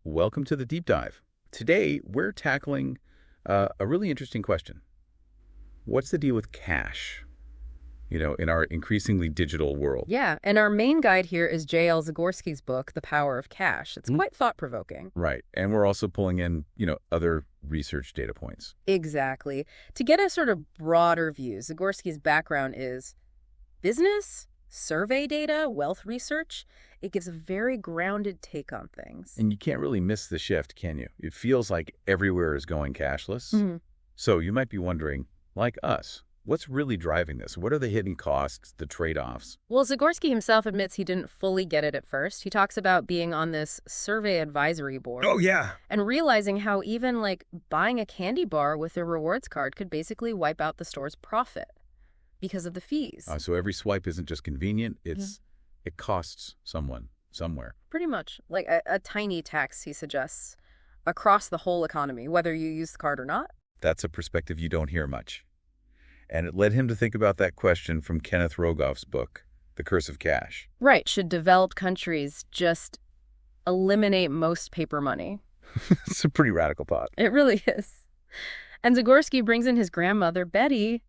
Welcome to the deep dive. Today, we're tackling a really interesting question. What's the deal with cash, in our increasingly digital world? Yeah, and our main guide here is J.L. Zagorsky's book, The Power of Cash. It's quite thought-provoking. Right. And we're also pulling in, other research data points. Exactly. To get a sort of broader view, Zagorsky's background is business, survey data, wealth research. It gives a very grounded take on things. And you can't really miss the shift, can you? It feels like everywhere is going cashless. So you might be wondering, like us, what's really driving this? What are the hidden costs, the trade-offs? Well, Zagorsky himself admits he didn't fully get it at first. He talks about being on this survey advisory board. Oh, yeah. And realizing how even buying a candy bar with a rewards card could basically wipe out the store's profit because of the fees. So every swipe isn't just convenient, it costs someone somewhere. Pretty much. Like a tiny tax, he suggests, across the whole economy, whether you use the card or not. That's a perspective you don't hear much. And it led him to think about that question from Kenneth Rogoff's book, The Curse of Cash. Right. Should developed countries just eliminate most paper money? It's a pretty radical thought. It really is. And Zagorsky brings in his grandmother, Betty.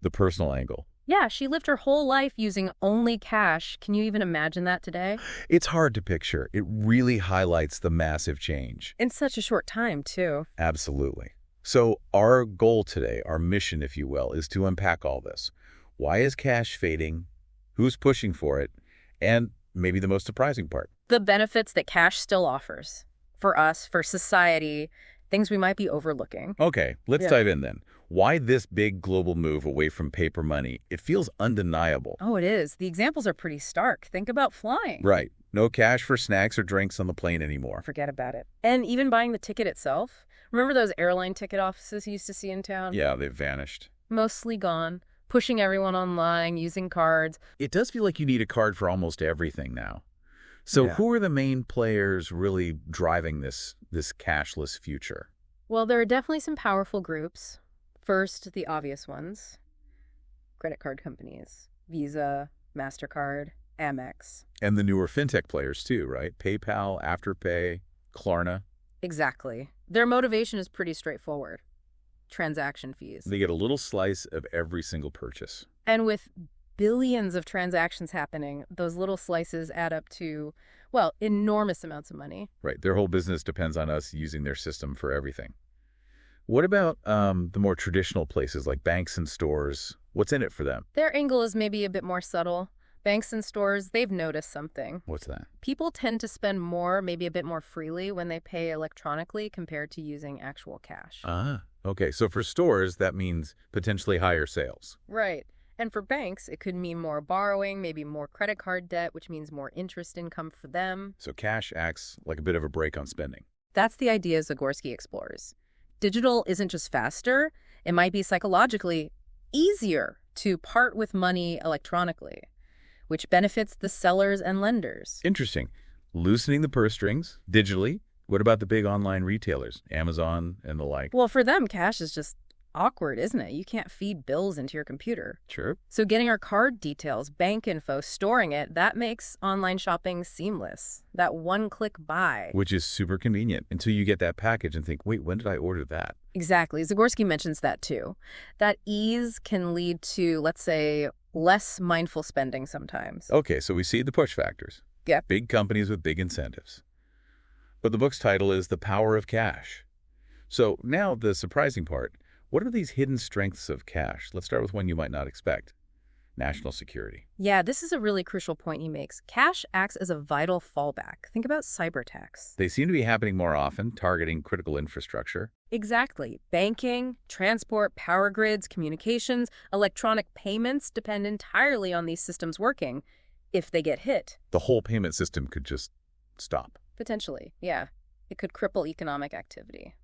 The personal angle. Yeah, she lived her whole life using only cash. Can you even imagine that today? It's hard to picture. It really highlights the massive change. In such a short time, too. Absolutely. So our goal today, our mission, if you will, is to unpack all this. Why is cash fading? Who's pushing for it? And maybe the most surprising part, the benefits that cash still offers. For us, for society, things we might be overlooking. Okay, let's dive in then. Why this big global move away from paper money? It feels undeniable. Oh, it is. The examples are pretty stark. Think about flying. Right. No cash for snacks or drinks on the plane anymore. Forget about it. And even buying the ticket itself. Remember those airline ticket offices you used to see in town? Yeah, they've vanished. Mostly gone. Pushing everyone online, using cards. It does feel like you need a card for almost everything now. So who are the main players really driving this cashless future? Well, there are definitely some powerful groups. First, the obvious ones. Credit card companies. Visa, MasterCard, Amex. And the newer fintech players too, right? PayPal, Afterpay, Klarna. Exactly. Their motivation is pretty straightforward. Transaction fees. They get a little slice of every single purchase. And with billions of transactions happening, those little slices add up to, well, enormous amounts of money. Right. Their whole business depends on us using their system for everything. What about the more traditional places like banks and stores? What's in it for them? Their angle is maybe a bit more subtle. Banks and stores, they've noticed something. What's that? People tend to spend more, maybe a bit more freely when they pay electronically compared to using actual cash. Okay. So for stores, that means potentially higher sales. Right. And for banks, it could mean more borrowing, maybe more credit card debt, which means more interest income for them. So cash acts like a bit of a brake on spending. That's the idea Zagorsky explores. Digital isn't just faster, it might be psychologically easier to part with money electronically, which benefits the sellers and lenders. Interesting. Loosening the purse strings digitally. What about the big online retailers, Amazon and the like? Well, for them, cash is just awkward, isn't it? You can't feed bills into your computer. Sure. So getting our card details, bank info, storing it, that makes online shopping seamless. That one-click buy. Which is super convenient until you get that package and think, wait, when did I order that? Exactly. Zagorsky mentions that too. That ease can lead to, let's say, less mindful spending sometimes. Okay, so we see the push factors. Yeah. Big companies with big incentives. But the book's title is The Power of Cash. So now the surprising part. What are these hidden strengths of cash? Let's start with one you might not expect. National security. Yeah, this is a really crucial point he makes. Cash acts as a vital fallback. Think about cyber attacks. They seem to be happening more often, targeting critical infrastructure. Exactly. Banking, transport, power grids, communications, electronic payments depend entirely on these systems working. If they get hit. The whole payment system could just stop. Potentially, yeah. It could cripple economic activity.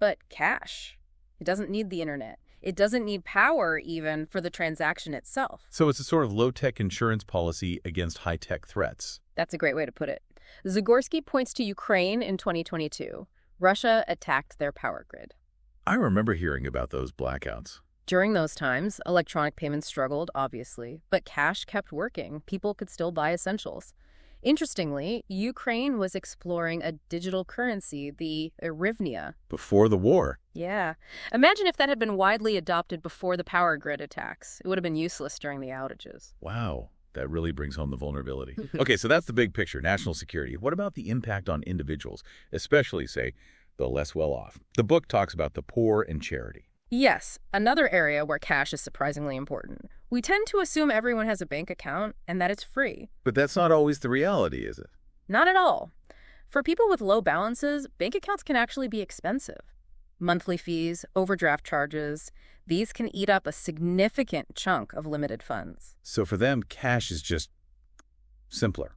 But cash, it doesn't need the internet. It doesn't need power, even, for the transaction itself. So it's a sort of low-tech insurance policy against high-tech threats. That's a great way to put it. Zagorsky points to Ukraine in 2022. Russia attacked their power grid. I remember hearing about those blackouts. During those times, electronic payments struggled, obviously, but cash kept working. People could still buy essentials. Interestingly, Ukraine was exploring a digital currency, the hryvnia. Before the war. Yeah. Imagine if that had been widely adopted before the power grid attacks. It would have been useless during the outages. Wow. That really brings home the vulnerability. Okay, so that's the big picture, national security. What about the impact on individuals, especially, say, the less well-off? The book talks about the poor and charity. Yes, another area where cash is surprisingly important. We tend to assume everyone has a bank account and that it's free. But that's not always the reality, is it? Not at all. For people with low balances, bank accounts can actually be expensive. Monthly fees, overdraft charges, these can eat up a significant chunk of limited funds. So for them, cash is just simpler,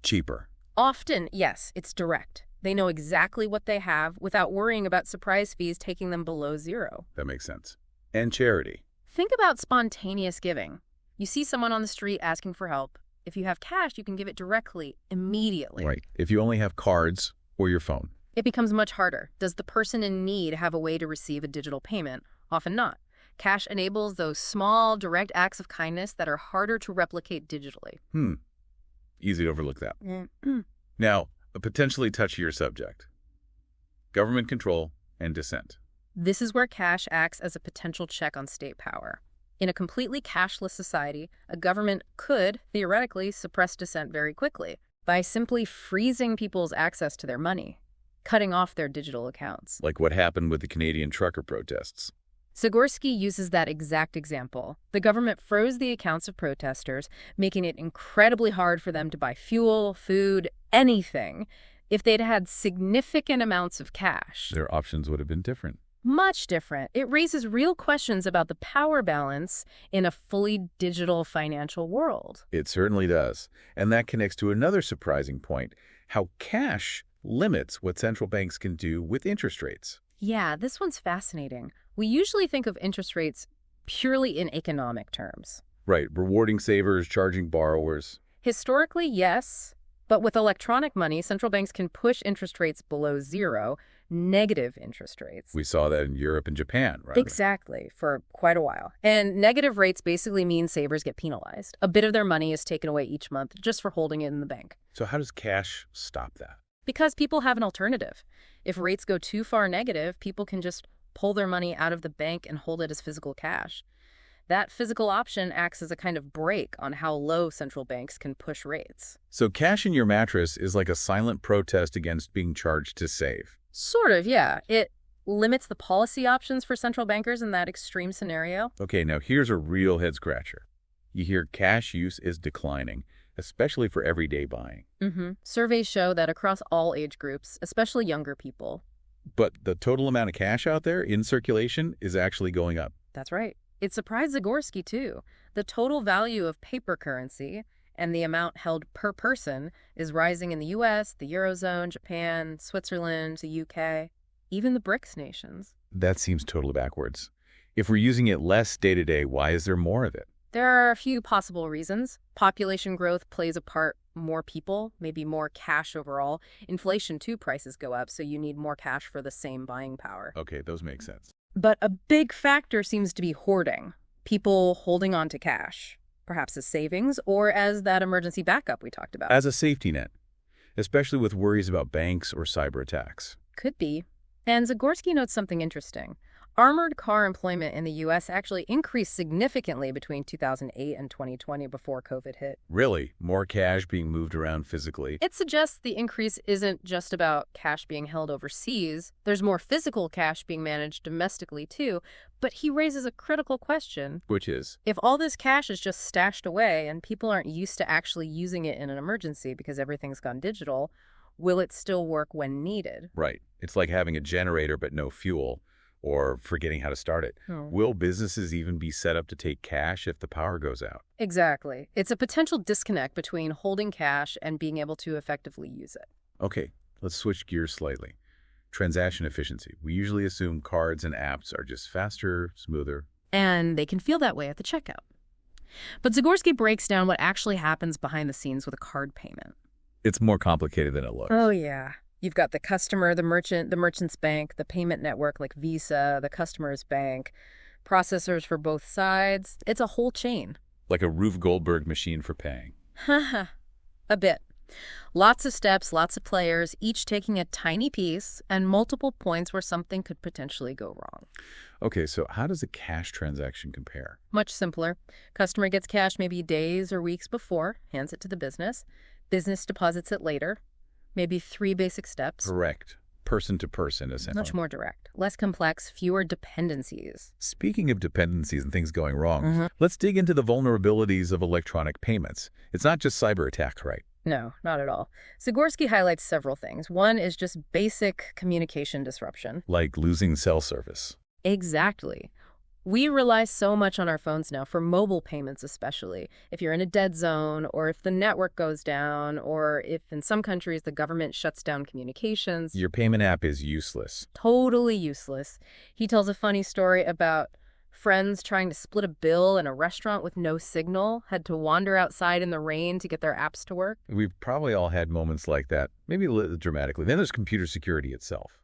cheaper. Often, yes, it's direct. They know exactly what they have without worrying about surprise fees taking them below zero. That makes sense. And charity. Think about spontaneous giving. You see someone on the street asking for help. If you have cash, you can give it directly, immediately. Right. If you only have cards or your phone. It becomes much harder. Does the person in need have a way to receive a digital payment? Often not. Cash enables those small, direct acts of kindness that are harder to replicate digitally. Easy to overlook that. Mm. Now, a potentially touchier subject. Government control and dissent. This is where cash acts as a potential check on state power. In a completely cashless society, a government could, theoretically, suppress dissent very quickly by simply freezing people's access to their money, cutting off their digital accounts. Like what happened with the Canadian trucker protests. Zagorsky uses that exact example. The government froze the accounts of protesters, making it incredibly hard for them to buy fuel, food, anything. If they'd had significant amounts of cash, Their options would have been different. much different. It raises real questions about the power balance in a fully digital financial world. It certainly does. And that connects to another surprising point, how cash limits what central banks can do with interest rates. Yeah, this one's fascinating. We usually think of interest rates purely in economic terms. Right, rewarding savers, charging borrowers. Historically, yes, but with electronic money, central banks can push interest rates below zero, negative interest rates. We saw that in Europe and Japan, right? Exactly, for quite a while. And negative rates basically mean savers get penalized. A bit of their money is taken away each month just for holding it in the bank. So how does cash stop that? Because people have an alternative. If rates go too far negative, people can just pull their money out of the bank and hold it as physical cash. That physical option acts as a kind of brake on how low central banks can push rates. So cash in your mattress is like a silent protest against being charged to save. Sort of, yeah. It limits the policy options for central bankers in that extreme scenario. Okay, now here's a real head-scratcher. You hear cash use is declining, especially for everyday buying. Surveys show that across all age groups, especially younger people. But the total amount of cash out there in circulation is actually going up. That's right. It surprised Zagorsky, too. The total value of paper currency and the amount held per person is rising in the U.S., the Eurozone, Japan, Switzerland, the UK, even the BRICS nations. That seems totally backwards. If we're using it less day to day, why is there more of it? There are a few possible reasons. Population growth plays a part. More people, maybe more cash overall. Inflation, too, prices go up, so you need more cash for the same buying power. Okay, those make sense. But a big factor seems to be hoarding. People holding on to cash, perhaps as savings or as that emergency backup we talked about. As a safety net, especially with worries about banks or cyber attacks. Could be. And Zagorsky notes something interesting. Armored car employment in the U.S. actually increased significantly between 2008 and 2020 before COVID hit. Really? More cash being moved around physically? It suggests the increase isn't just about cash being held overseas. There's more physical cash being managed domestically, too. But he raises a critical question. Which is? If all this cash is just stashed away and people aren't used to actually using it in an emergency because everything's gone digital, will it still work when needed? Right. It's like having a generator but no fuel, or forgetting how to start it. Will businesses even be set up to take cash if the power goes out? Exactly. It's a potential disconnect between holding cash and being able to effectively use it. Okay, let's switch gears slightly. Transaction efficiency. We usually assume cards and apps are just faster, smoother. And they can feel that way at the checkout. But Zagorsky breaks down what actually happens behind the scenes with a card payment. It's more complicated than it looks. Oh, yeah. You've got the customer, the merchant, the merchant's bank, the payment network like Visa, the customer's bank, processors for both sides. It's a whole chain. Like a Rube Goldberg machine for paying. A bit. Lots of steps, lots of players, each taking a tiny piece, and multiple points where something could potentially go wrong. Okay, so how does a cash transaction compare? Much simpler. Customer gets cash maybe days or weeks before, hands it to the business. Business deposits it later. Maybe 3 basic steps. Correct. Person to person, Much essentially. more direct. Less complex, fewer dependencies. Speaking of dependencies and things going wrong, Mhm. let's dig into the vulnerabilities of electronic payments. It's not just cyber attack, right? No, not at all. Zagorsky highlights several things. One is just basic communication disruption. Like losing cell service. Exactly. We rely so much on our phones now, for mobile payments especially. If you're in a dead zone, or if the network goes down, or if in some countries the government shuts down communications. Your payment app is useless. Totally useless. He tells a funny story about friends trying to split a bill in a restaurant with no signal, had to wander outside in the rain to get their apps to work. We've probably all had moments like that, maybe a little dramatically. Then there's computer security itself.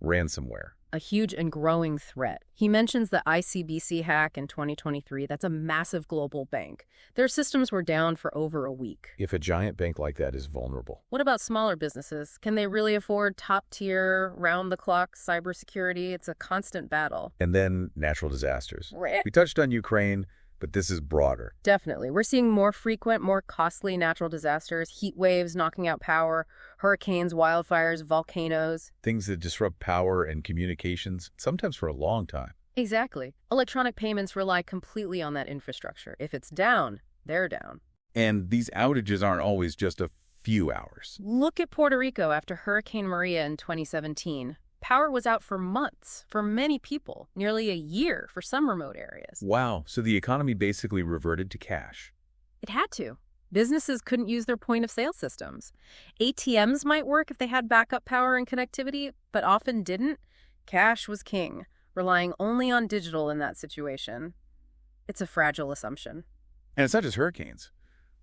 Ransomware. A huge and growing threat. He mentions the ICBC hack in 2023. That's a massive global bank. Their systems were down for over a week. If a giant bank like that is vulnerable. What about smaller businesses? Can they really afford top-tier, round-the-clock cybersecurity? It's a constant battle. And then natural disasters. Right. We touched on Ukraine, but this is broader. Definitely. We're seeing more frequent, more costly natural disasters, heat waves knocking out power, hurricanes, wildfires, volcanoes. Things that disrupt power and communications, sometimes for a long time. Exactly. Electronic payments rely completely on that infrastructure. If it's down, they're down. And these outages aren't always just a few hours. Look at Puerto Rico after Hurricane Maria in 2017. Power was out for months for many people, nearly a year for some remote areas. Wow, so the economy basically reverted to cash. It had to. Businesses couldn't use their point-of-sale systems. ATMs might work if they had backup power and connectivity, but often didn't. Cash was king, relying only on digital in that situation. It's a fragile assumption. And it's not just hurricanes.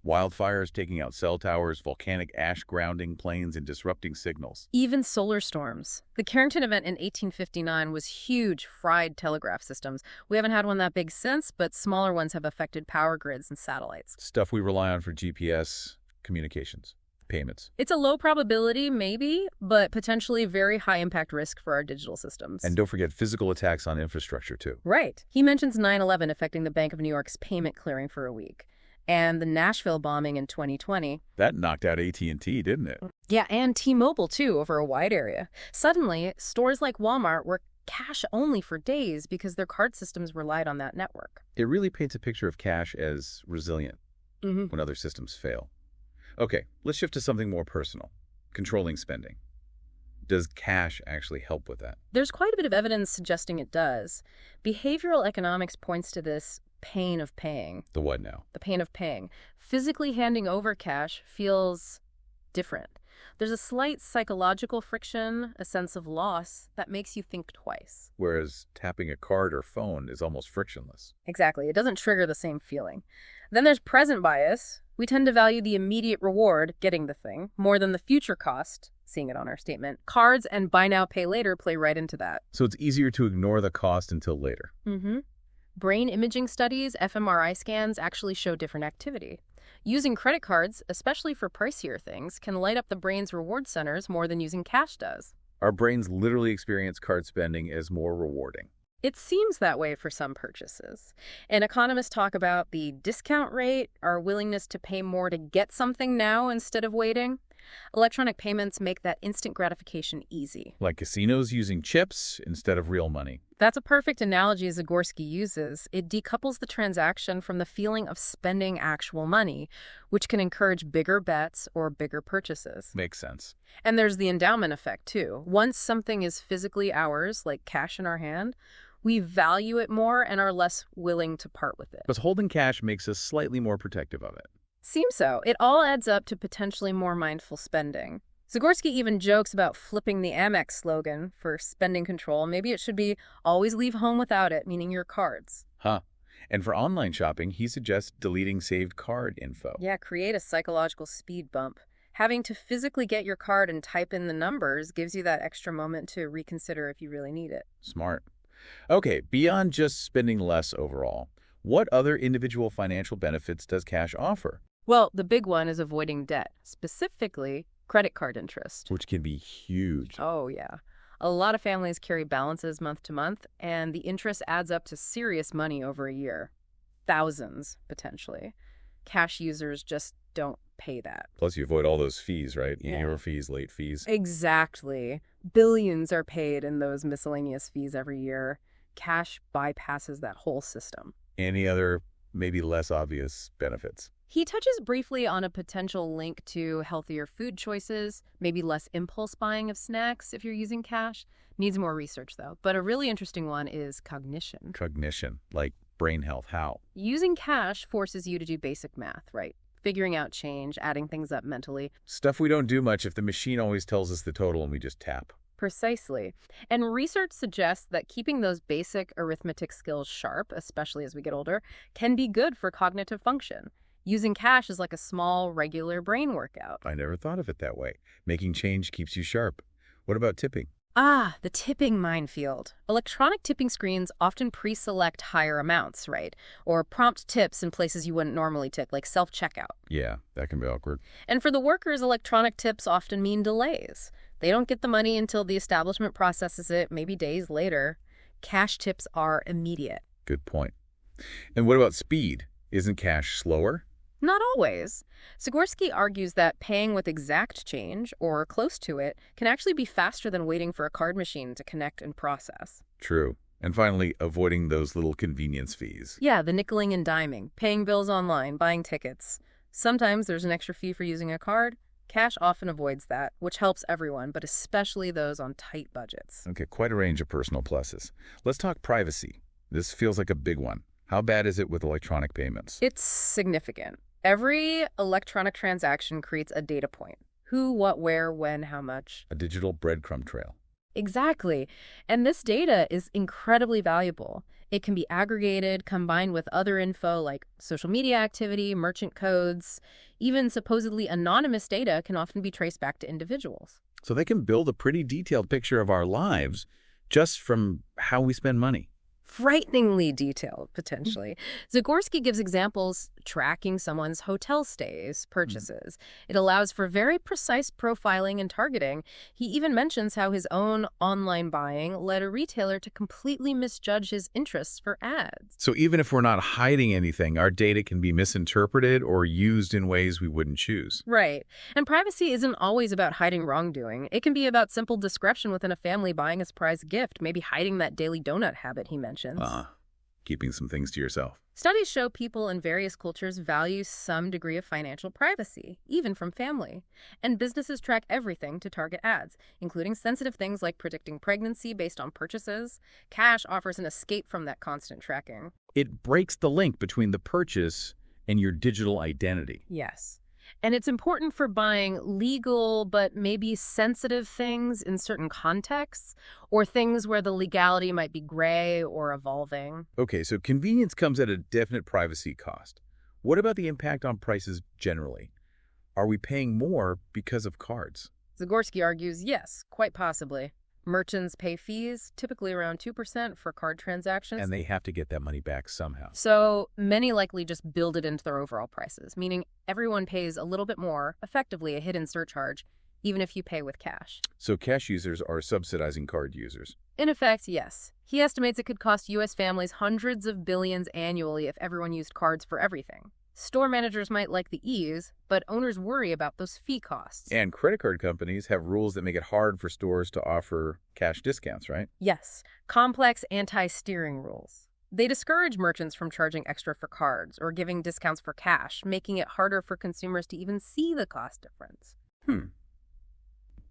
Wildfires taking out cell towers, volcanic ash grounding planes, and disrupting signals. Even solar storms. The Carrington event in 1859 was huge, fried telegraph systems. We haven't had one that big since, but smaller ones have affected power grids and satellites. Stuff we rely on for GPS, communications, payments. It's a low probability, maybe, but potentially very high impact risk for our digital systems. And don't forget physical attacks on infrastructure, too. Right. He mentions 9/11 affecting the Bank of New York's payment clearing for a week. And the Nashville bombing in 2020. That knocked out AT&T, didn't it? Yeah, and T-Mobile, too, over a wide area. Suddenly, stores like Walmart were cash only for days because their card systems relied on that network. It really paints a picture of cash as resilient when other systems fail. Okay, let's shift to something more personal. Controlling spending. Does cash actually help with that? There's quite a bit of evidence suggesting it does. Behavioral economics points to this pain of paying. The what now? The pain of paying. Physically handing over cash feels different. There's a slight psychological friction, a sense of loss, that makes you think twice. Whereas tapping a card or phone is almost frictionless. Exactly. It doesn't trigger the same feeling. Then there's present bias. We tend to value the immediate reward, getting the thing, more than the future cost, seeing it on our statement. Cards and buy now, pay later play right into that. So it's easier to ignore the cost until later. Brain imaging studies, fMRI scans, actually show different activity. Using credit cards, especially for pricier things, can light up the brain's reward centers more than using cash does. Our brains literally experience card spending as more rewarding. It seems that way for some purchases. And economists talk about the discount rate, our willingness to pay more to get something now instead of waiting. Electronic payments make that instant gratification easy. Like casinos using chips instead of real money. That's a perfect analogy Zagorsky uses. It decouples the transaction from the feeling of spending actual money, which can encourage bigger bets or bigger purchases. Makes sense. And there's the endowment effect, too. Once something is physically ours, like cash in our hand, we value it more and are less willing to part with it. Because holding cash makes us slightly more protective of it. Seems so. It all adds up to potentially more mindful spending. Zagorsky even jokes about flipping the Amex slogan for spending control. Maybe it should be always leave home without it, meaning your cards. Huh. And for online shopping, he suggests deleting saved card info. Yeah, create a psychological speed bump. Having to physically get your card and type in the numbers gives you that extra moment to reconsider if you really need it. Smart. Okay, beyond just spending less overall, what other individual financial benefits does cash offer? Well, the big one is avoiding debt, specifically credit card interest. Which can be huge. Oh, yeah. A lot of families carry balances month to month, and the interest adds up to serious money over a year. Thousands, potentially. Cash users just don't pay that. Plus, you avoid all those fees, right? Yeah. Annual fees, late fees. Exactly. Billions are paid in those miscellaneous fees every year. Cash bypasses that whole system. Any other, maybe less obvious benefits? He touches briefly on a potential link to healthier food choices, maybe less impulse buying of snacks if you're using cash. Needs more research, though. But a really interesting one is cognition. Cognition, like brain health. How? Using cash forces you to do basic math, right? Figuring out change, adding things up mentally. Stuff we don't do much if the machine always tells us the total and we just tap. Precisely. And research suggests that keeping those basic arithmetic skills sharp, especially as we get older, can be good for cognitive function. Using cash is like a small, regular brain workout. I never thought of it that way. Making change keeps you sharp. What about tipping? Ah, the tipping minefield. Electronic tipping screens often pre-select higher amounts, right? Or prompt tips in places you wouldn't normally tip, like self-checkout. Yeah, that can be awkward. And for the workers, electronic tips often mean delays. They don't get the money until the establishment processes it, maybe days later. Cash tips are immediate. Good point. And what about speed? Isn't cash slower? Not always. Zagorsky argues that paying with exact change, or close to it, can actually be faster than waiting for a card machine to connect and process. True. And finally, avoiding those little convenience fees. Yeah, the nickeling and diming, paying bills online, buying tickets. Sometimes there's an extra fee for using a card. Cash often avoids that, which helps everyone, but especially those on tight budgets. Okay, quite a range of personal pluses. Let's talk privacy. This feels like a big one. How bad is it with electronic payments? It's significant. Every electronic transaction creates a data point. Who, what, where, when, how much. A digital breadcrumb trail. Exactly. And this data is incredibly valuable. It can be aggregated, combined with other info like social media activity, merchant codes. Even supposedly anonymous data can often be traced back to individuals. So they can build a pretty detailed picture of our lives just from how we spend money. Frighteningly detailed, potentially. Zagorsky gives examples tracking someone's hotel stays, purchases. It allows for very precise profiling and targeting. He even mentions how his own online buying led a retailer to completely misjudge his interests for ads. So even if we're not hiding anything, our data can be misinterpreted or used in ways we wouldn't choose. Right. And privacy isn't always about hiding wrongdoing. It can be about simple discretion within a family buying a surprise gift, maybe hiding that daily donut habit he mentions. Keeping some things to yourself. Studies show people in various cultures value some degree of financial privacy, even from family. And businesses track everything to target ads, including sensitive things like predicting pregnancy based on purchases. Cash offers an escape from that constant tracking. It breaks the link between the purchase and your digital identity. Yes. And it's important for buying legal but maybe sensitive things in certain contexts, or things where the legality might be gray or evolving. Okay, so convenience comes at a definite privacy cost. What about the impact on prices generally? Are we paying more because of cards? Zagorsky argues, yes, quite possibly. Merchants pay fees, typically around 2% for card transactions. And they have to get that money back somehow. So many likely just build it into their overall prices, meaning everyone pays a little bit more, effectively a hidden surcharge, even if you pay with cash. So cash users are subsidizing card users. In effect, yes. He estimates it could cost U.S. families hundreds of billions annually if everyone used cards for everything. Store managers might like the ease, but owners worry about those fee costs. And credit card companies have rules that make it hard for stores to offer cash discounts, right? Yes, complex anti-steering rules. They discourage merchants from charging extra for cards or giving discounts for cash, making it harder for consumers to even see the cost difference.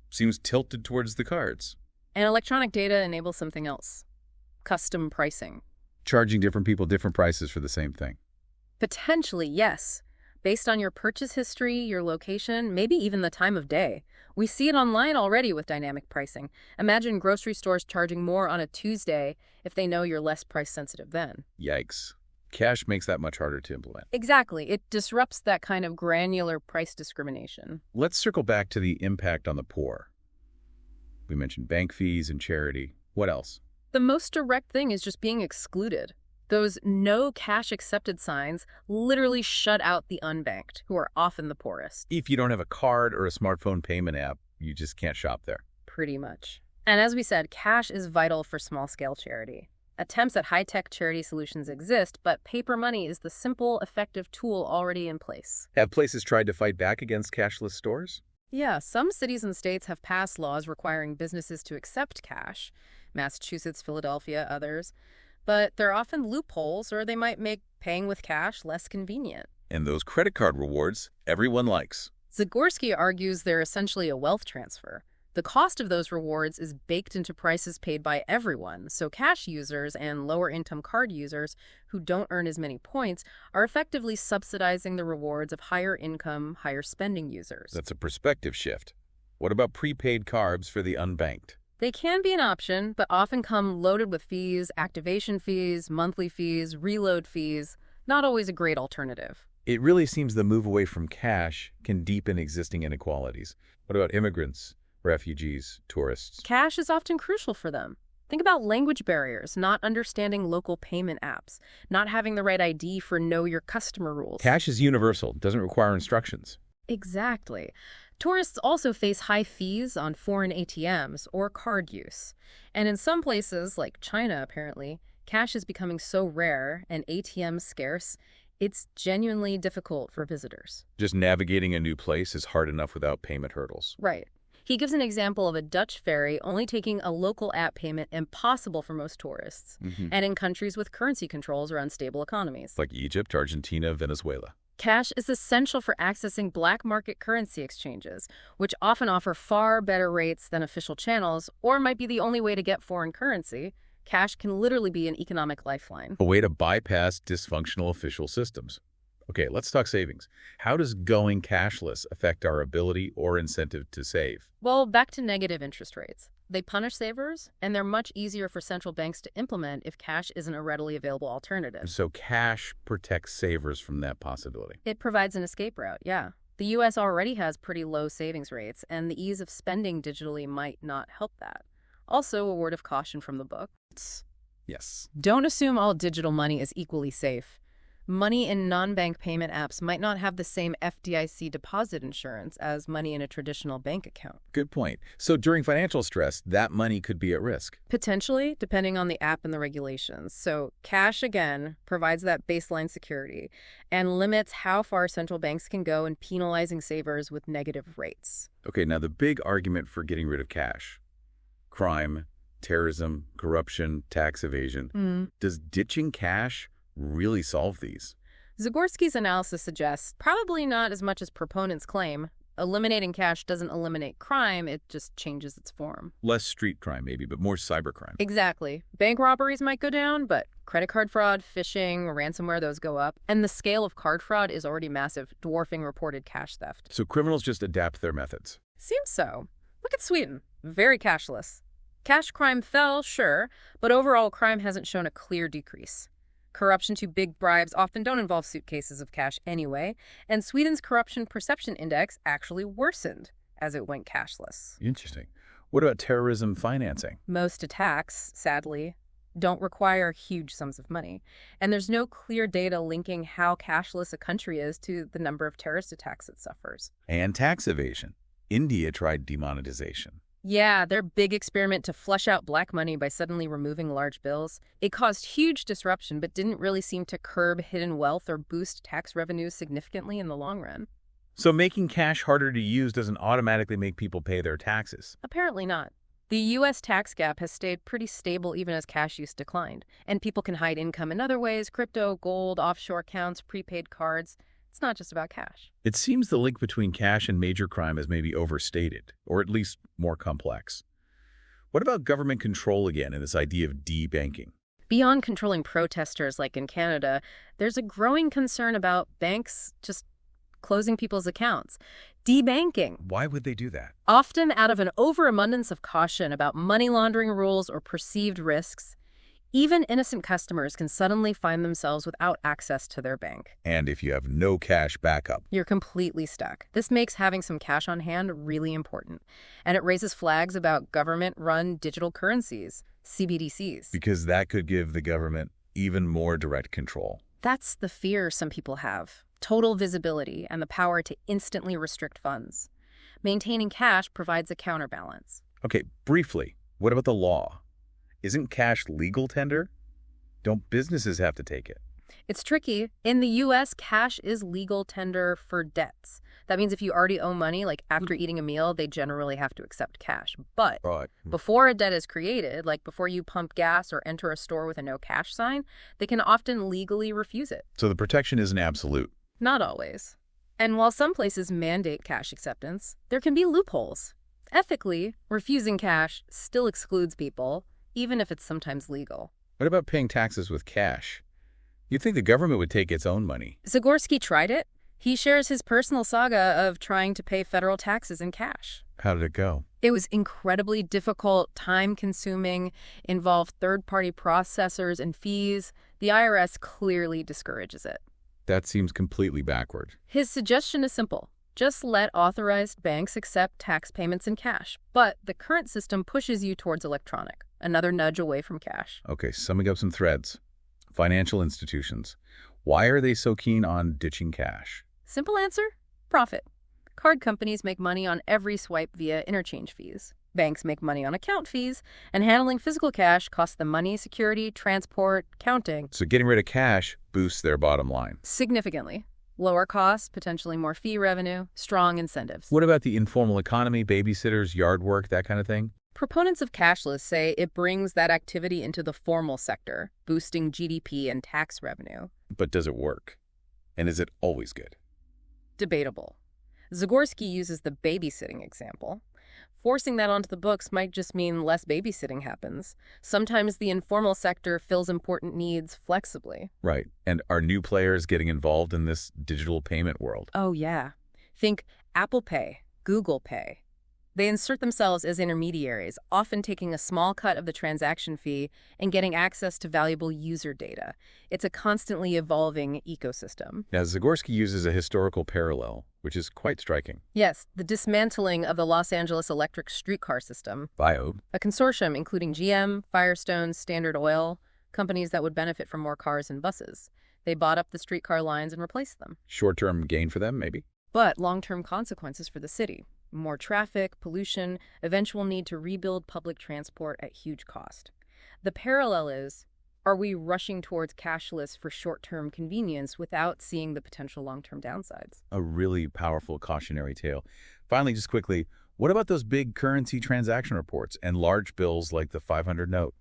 Seems tilted towards the cards. And electronic data enables something else. Custom pricing. Charging different people different prices for the same thing. Potentially, yes. Based on your purchase history, your location, maybe even the time of day. We see it online already with dynamic pricing. Imagine grocery stores charging more on a Tuesday if they know you're less price sensitive then. Yikes. Cash makes that much harder to implement. Exactly. It disrupts that kind of granular price discrimination. Let's circle back to the impact on the poor. We mentioned bank fees and charity. What else? The most direct thing is just being excluded. Those no cash accepted signs literally shut out the unbanked, who are often the poorest. If you don't have a card or a smartphone payment app, you just can't shop there. Pretty much. And as we said, cash is vital for small-scale charity. Attempts at high-tech charity solutions exist, but paper money is the simple, effective tool already in place. Have places tried to fight back against cashless stores? Yeah, some cities and states have passed laws requiring businesses to accept cash. Massachusetts, Philadelphia, others. But there are often loopholes, or they might make paying with cash less convenient. And those credit card rewards, everyone likes. Zagorsky argues they're essentially a wealth transfer. The cost of those rewards is baked into prices paid by everyone, so cash users and lower-income card users who don't earn as many points are effectively subsidizing the rewards of higher-income, higher-spending users. That's a perspective shift. What about prepaid cards for the unbanked? They can be an option, but often come loaded with fees, activation fees, monthly fees, reload fees. Not always a great alternative. It really seems the move away from cash can deepen existing inequalities. What about immigrants, refugees, tourists? Cash is often crucial for them. Think about language barriers, not understanding local payment apps, not having the right ID for Know Your Customer rules. Cash is universal, doesn't require instructions. Exactly. Tourists also face high fees on foreign ATMs or card use. And in some places, like China apparently, cash is becoming so rare and ATMs scarce, it's genuinely difficult for visitors. Just navigating a new place is hard enough without payment hurdles. Right. He gives an example of a Dutch ferry only taking a local app payment impossible for most tourists, and in countries with currency controls or unstable economies. Like Egypt, Argentina, Venezuela. Cash is essential for accessing black market currency exchanges, which often offer far better rates than official channels, or might be the only way to get foreign currency. Cash can literally be an economic lifeline. A way to bypass dysfunctional official systems. Okay, let's talk savings. How does going cashless affect our ability or incentive to save? Well, back to negative interest rates. They punish savers, and they're much easier for central banks to implement if cash isn't a readily available alternative. So cash protects savers from that possibility. It provides an escape route, yeah. The U.S. already has pretty low savings rates, and the ease of spending digitally might not help that. Also, a word of caution from the book. Yes. Don't assume all digital money is equally safe. Money in non-bank payment apps might not have the same FDIC deposit insurance as money in a traditional bank account. Good point. So during financial stress, that money could be at risk. Potentially, depending on the app and the regulations. So cash, again, provides that baseline security and limits how far central banks can go in penalizing savers with negative rates. Okay, now the big argument for getting rid of cash. Crime, terrorism, corruption, tax evasion. Does ditching cash really solve these? Zagorsky's analysis suggests probably not as much as proponents claim. Eliminating cash doesn't eliminate crime, it just changes its form. Less street crime maybe, but more cybercrime. Exactly. Bank robberies might go down, but credit card fraud, phishing, ransomware, those go up. And the scale of card fraud is already massive, dwarfing reported cash theft. So criminals just adapt their methods. Seems so. Look at Sweden. Very cashless. Cash crime fell, sure, but overall crime hasn't shown a clear decrease. Corruption to big bribes often don't involve suitcases of cash anyway, and Sweden's corruption perception index actually worsened as it went cashless. Interesting. What about terrorism financing? Most attacks, sadly, don't require huge sums of money, and there's no clear data linking how cashless a country is to the number of terrorist attacks it suffers. And tax evasion. India tried demonetization. Yeah, their big experiment to flush out black money by suddenly removing large bills. It caused huge disruption, but didn't really seem to curb hidden wealth or boost tax revenues significantly in the long run. So making cash harder to use doesn't automatically make people pay their taxes. Apparently not. The U.S. tax gap has stayed pretty stable even as cash use declined, and people can hide income in other ways: crypto, gold, offshore accounts, prepaid cards. It's not just about cash. It seems the link between cash and major crime is maybe overstated, or at least more complex. What about government control again and this idea of debanking? Beyond controlling protesters like in Canada, there's a growing concern about banks just closing people's accounts. Debanking. Why would they do that? Often out of an overabundance of caution about money laundering rules or perceived risks. Even innocent customers can suddenly find themselves without access to their bank. And if you have no cash backup, you're completely stuck. This makes having some cash on hand really important. And it raises flags about government-run digital currencies, CBDCs. Because that could give the government even more direct control. That's the fear some people have. Total visibility and the power to instantly restrict funds. Maintaining cash provides a counterbalance. Okay, briefly, what about the law? Isn't cash legal tender? Don't businesses have to take it? It's tricky. In the U.S., cash is legal tender for debts. That means if you already owe money, like after eating a meal, they generally have to accept cash. But Right. before a debt is created, like before you pump gas or enter a store with a no cash sign, they can often legally refuse it. So the protection isn't absolute. Not always. And while some places mandate cash acceptance, there can be loopholes. Ethically, refusing cash still excludes people, even if it's sometimes legal. What about paying taxes with cash? You'd think the government would take its own money. Zagorsky tried it. He shares his personal saga of trying to pay federal taxes in cash. How did it go? It was incredibly difficult, time-consuming, involved third-party processors and fees. The IRS clearly discourages it. That seems completely backward. His suggestion is simple. Just let authorized banks accept tax payments in cash. But the current system pushes you towards electronic, another nudge away from cash. Okay, summing up some threads. Financial institutions. Why are they so keen on ditching cash? Simple answer: profit. Card companies make money on every swipe via interchange fees. Banks make money on account fees, and handling physical cash costs them money, security, transport, counting. So getting rid of cash boosts their bottom line. Significantly. Lower costs, potentially more fee revenue, strong incentives. What about the informal economy, babysitters, yard work, that kind of thing? Proponents of cashless say it brings that activity into the formal sector, boosting GDP and tax revenue. But does it work? And is it always good? Debatable. Zagorsky uses the babysitting example. Forcing that onto the books might just mean less babysitting happens. Sometimes the informal sector fills important needs flexibly. Right. And are new players getting involved in this digital payment world? Oh, yeah. Think Apple Pay, Google Pay. They insert themselves as intermediaries, often taking a small cut of the transaction fee and getting access to valuable user data. It's a constantly evolving ecosystem. Now, Zagorsky uses a historical parallel, which is quite striking. Yes, the dismantling of the Los Angeles electric streetcar system. Bio. A consortium including GM, Firestone, Standard Oil, companies that would benefit from more cars and buses. They bought up the streetcar lines and replaced them. Short-term gain for them, maybe? But long-term consequences for the city. More traffic, pollution, eventual need to rebuild public transport at huge cost. The parallel is, are we rushing towards cashless for short-term convenience without seeing the potential long-term downsides? A really powerful cautionary tale. Finally, just quickly, what about those big currency transaction reports and large bills like the 500 note?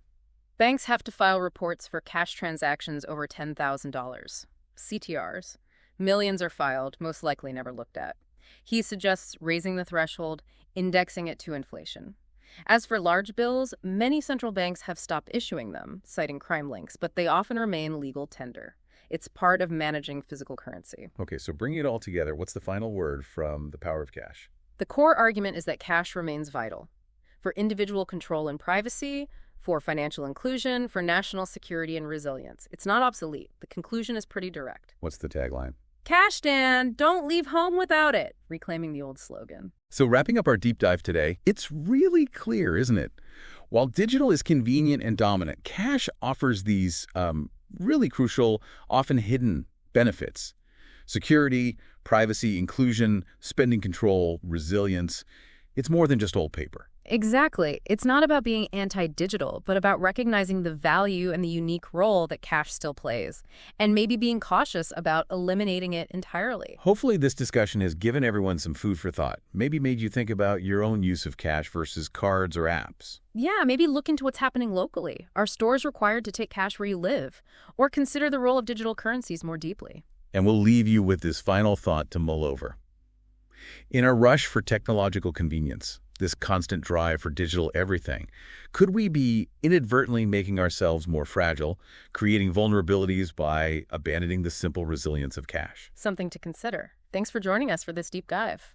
Banks have to file reports for cash transactions over $10,000. CTRs. Millions are filed, most likely never looked at. He suggests raising the threshold, indexing it to inflation. As for large bills, many central banks have stopped issuing them, citing crime links, but they often remain legal tender. It's part of managing physical currency. Okay, so bringing it all together, what's the final word from The Power of Cash? The core argument is that cash remains vital for individual control and privacy, for financial inclusion, for national security and resilience. It's not obsolete. The conclusion is pretty direct. What's the tagline? Cash, Dan, don't leave home without it, reclaiming the old slogan. So wrapping up our deep dive today, it's really clear, isn't it? While digital is convenient and dominant, cash offers these really crucial, often hidden benefits. Security, privacy, inclusion, spending control, resilience. It's more than just old paper. Exactly. It's not about being anti-digital, but about recognizing the value and the unique role that cash still plays, and maybe being cautious about eliminating it entirely. Hopefully this discussion has given everyone some food for thought, maybe made you think about your own use of cash versus cards or apps. Yeah, maybe look into what's happening locally. Are stores required to take cash where you live? Or consider the role of digital currencies more deeply. And we'll leave you with this final thought to mull over. In our rush for technological convenience, this constant drive for digital everything, could we be inadvertently making ourselves more fragile, creating vulnerabilities by abandoning the simple resilience of cash? Something to consider. Thanks for joining us for this deep dive.